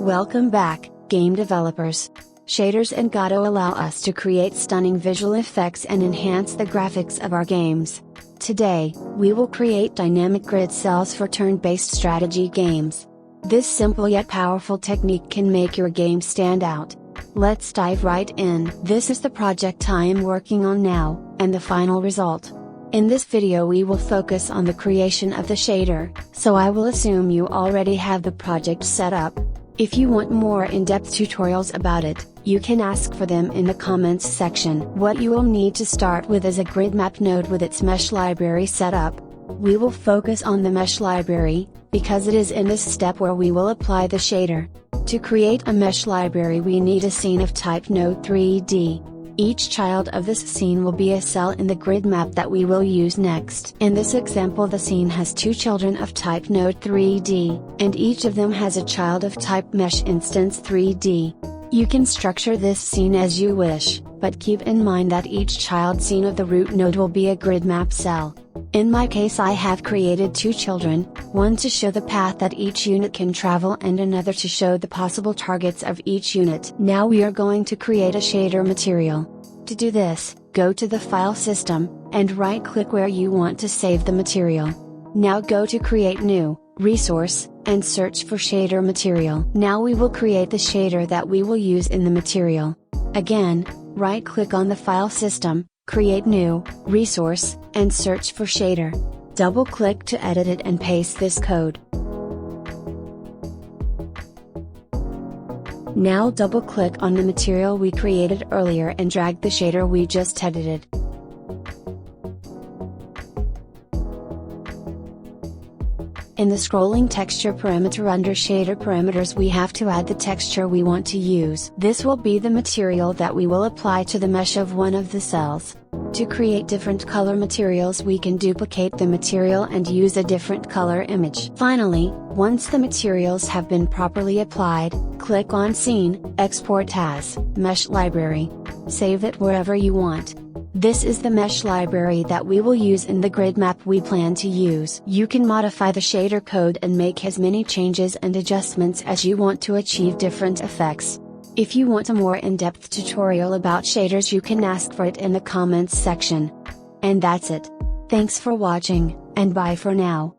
Welcome back, game developers. Shaders and Gdodot allow us to create stunning visual effects and enhance the graphics of our games. Today, we will create dynamic grid cells for turn-based strategy games. This simple yet powerful technique can make your game stand out. Let's dive right in. This is the project I am working on now, and the final result. In this video we will focus on the creation of the shader, so I will assume you already have the project set up. If you want more in-depth tutorials about it, you can ask for them in the comments section. What you will need to start with is a grid map node with its mesh library set up. We will focus on the mesh library, because it is in this step where we will apply the shader. To create a mesh library we need a scene of type node 3D. Each child of this scene will be a cell in the grid map that we will use next. In this example the scene has two children of type node 3D, and each of them has a child of type mesh instance 3D. You can structure this scene as you wish, but keep in mind that each child scene of the root node will be a grid map cell. In my case I have created two children, one to show the path that each unit can travel and another to show the possible targets of each unit. Now we are going to create a shader material. To do this, go to the file system, and right click where you want to save the material. Now go to create new, resource, and search for shader material. Now we will create the shader that we will use in the material. Again, right click on the file system, create new, resource, and search for shader. Double click to edit it and paste this code. Now double click on the material we created earlier and drag the shader we just edited. In the scrolling texture parameter under shader parameters we have to add the texture we want to use. This will be the material that we will apply to the mesh of one of the cells. To create different color materials we can duplicate the material and use a different color image. Finally, once the materials have been properly applied, click on Scene, Export as, Mesh Library. Save it wherever you want. This is the mesh library that we will use in the grid map we plan to use. You can modify the shader code and make as many changes and adjustments as you want to achieve different effects. If you want a more in-depth tutorial about shaders you can ask for it in the comments section. And that's it. Thanks for watching, and bye for now.